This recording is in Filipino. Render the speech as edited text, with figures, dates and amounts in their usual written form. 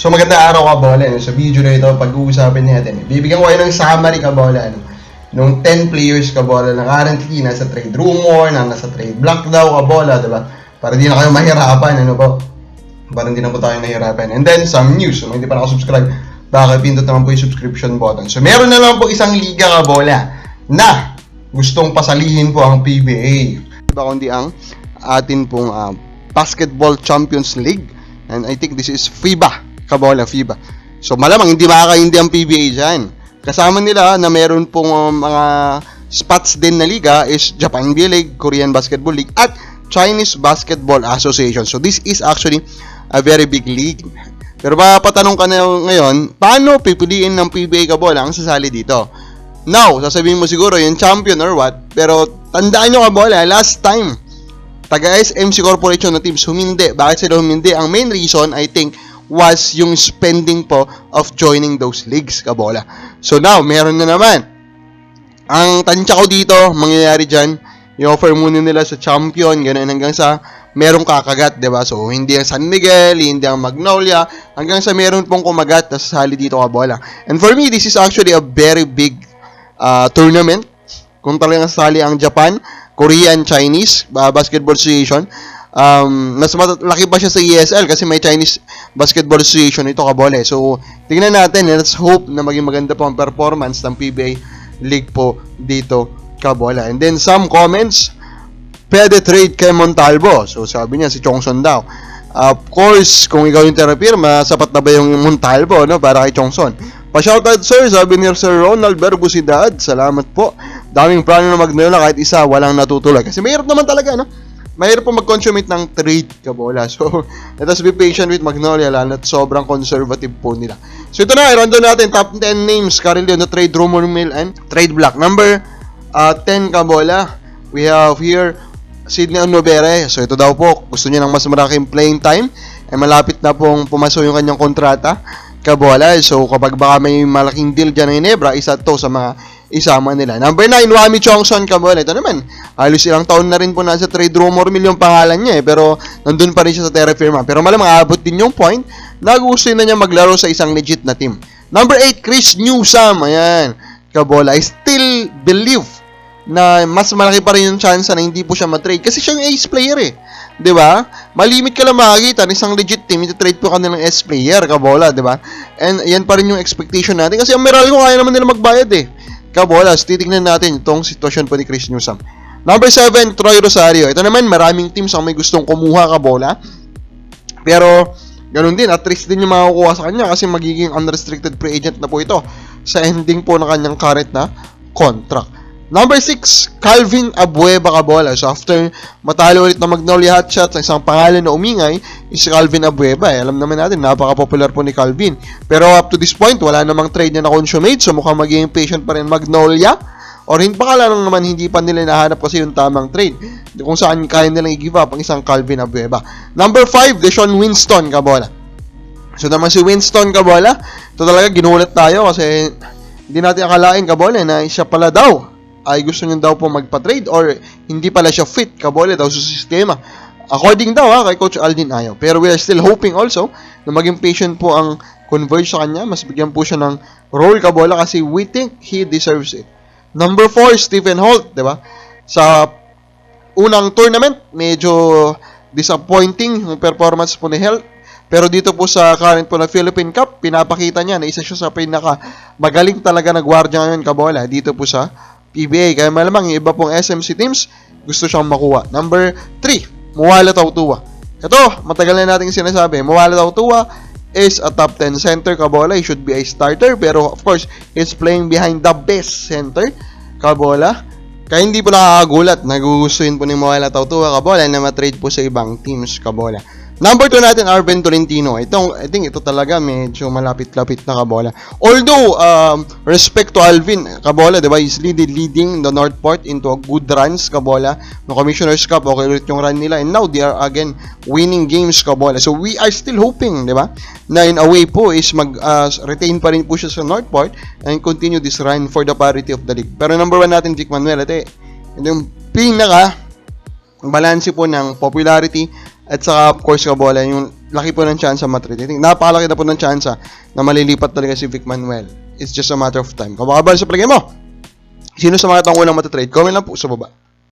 So magandang araw Kabola. Sa video na ito, pag-uusapin natin. Bibigyan ko kayo ng summary Kabola. Nung 10 players Kabola na currently nasa trade rumor, na nasa trade block daw Kabola, diba? Para di na kayo mahirapan, ano po? Para hindi na po tayo mahirapan. And then, some news. So, hindi pa nakasubscribe, baka pindot naman po yung subscription button. So, meron na lang po isang liga Kabola na gustong pasalihin po ang PBA. Diba kundi ang atin pong Basketball Champions League. And I think this is FIBA. Kabola, FIBA. So, malamang hindi makakaindi ang PBA dyan. Kasama nila na meron pong mga spots din na liga is Japan B-League, Korean Basketball League, at Chinese Basketball Association. So, this is actually a very big league. Pero patanong ka na ngayon, paano pipiliin ng PBA Kabola ang sasali dito? Now, sasabihin mo siguro yung champion or what, pero tandaan nyo Kabola, last time, taga-SMC Corporation na teams humindi. Bakit sila humindi? Ang main reason, I think, was yung spending po of joining those leagues, Kabola. So now, meron na naman. Ang tansya ko dito, mangyayari dyan, i-offer muna nila sa champion, ganun hanggang sa merong kakagat, diba? So, hindi ang San Miguel, hindi ang Magnolia, hanggang sa meron pong kumagat na sasali dito, Kabola. And for me, this is actually a very big tournament. Kung talagang sasali ang Japan, Korean, Chinese Basketball Association, mas malaki pa siya sa ESL kasi may Chinese Basketball Association ito Kabola. So, tingnan natin, let's hope na maging maganda po ang performance ng PBA League po dito Kabola. And then some comments, pwede trade kay Montalvo. So, sabi niya si Chongson daw. Of course, kung ikaw yung terapir, sapat na ba yung Montalvo, no, para kay Chongson? Pa-shoutout sir, sabi ni Sir Ronald Berbusidad. Salamat po. Daming plano na Magnolia, kahit isa walang natutuloy. Kasi mahirap naman talaga, no? Mahirap po mag-consummate ng trade Kabola. So, let us be patient with Magnolia, lalo at sobrang conservative po nila. So, ito na, i-run down natin top 10 names currently on the trade rumor mill and trade block. Number 10 Kabola, we have here Sidney Onobere. So, ito daw po, gusto niya ng mas malaking playing time. Malapit na pong pumaso yung kanyang kontrata Kabola. So, kapag baka may malaking deal dyan ng Ginebra, isa to sa mga isama nila. Number 9, Wami Chongson Kabola. Ito naman, halos ilang taon na rin po nasa trade rumor mill yung pangalan niya pero nandun pa rin siya sa Terra Firma. Pero malamang aabot din yung point na gusto na niya maglaro sa isang legit na team. Number 8, Chris Newsome. Ayan, Kabola. I still believe na mas malaki pa rin yung chance na hindi po siya matrade kasi siya yung ace player eh. Diba? Malimit ka lang makakita ng isang legit team, iti-trade po kanilang ace player, Kabola, diba? And yan pa rin yung expectation natin kasi ang Meralco kaya naman nila magbayad eh. Kabola, titignan natin itong sitwasyon po ni Chris Newsome. Number 7, Troy Rosario. Ito naman, maraming teams ang may gustong kumuha Kabola. Pero, ganun din, at least din yung makukuha sa kanya kasi magiging unrestricted free agent na po ito sa ending po ng kanyang current na contract. Number 6, Calvin Abueva Kabola. So, after matalo ulit na Magnolia Hotshots, isang pangalan na umingay is Calvin Abueva. Alam naman natin, napaka-popular po ni Calvin. Pero up to this point, wala namang trade na na-consummate. So, mukhang magiging patient pa rin Magnolia. Or baka lang naman hindi pa nila nahanap kasi yung tamang trade. Kung saan kaya nilang i-give up ang isang Calvin Abueva. Number 5, Deshaun Winston Kabola. So, naman si Winston Kabola, ito talaga ginulat tayo kasi hindi natin akalain Kabola na siya pala daw ay gusto niya daw po magpa-trade or hindi pala siya fit Kabola daw sa sistema. According daw kay Coach Aldin Ayo. Pero we are still hoping also na maging patient po ang Converge sa kanya. Mas bigyan po siya ng role Kabola kasi we think he deserves it. Number 4, Stephen Holt, diba? Sa unang tournament, medyo disappointing yung performance po ni Holt. Pero dito po sa current po na Philippine Cup, pinapakita niya na isa siya sa pinaka magaling talaga na gwardiya ngayon Kabola dito po sa PBA. Kaya malamang yung iba pong SMC teams gusto siyang makuha. Number 3, Muwala Tautua. Ito, matagal na natin sinasabi. Muwala Tautua is a top 10 center Kabola. He should be a starter. Pero of course, he's playing behind the best center Kabola. Kaya hindi po nakakagulat. Nagugustuhin po ni Muwala Tautua Kabola na matrade po sa ibang teams Kabola. Number 2 natin, Arben Tolentino. I think ito talaga medyo malapit-lapit na Kabola. Although, respect to Alvin Kabola, diba? He's leading the Northport into a good runs Kabola. No Commissioner's Cup, okay ulit yung run nila. And now, they are again winning games Kabola. So, we are still hoping, diba? Na in a way po is retain pa rin po siya sa Northport and continue this run for the parity of the league. Pero number 1 natin, Vic Manuel. Ito yung pinaka balance po ng popularity at saka of course Kabola yung laki po ng chance matrade. Napakalaki na po ng chance na malilipat talaga si Vic Manuel. It's just a matter of time. Kabakabal sa palagay mo, sino sa mga itong unang matatrade? Comment lang po sa baba.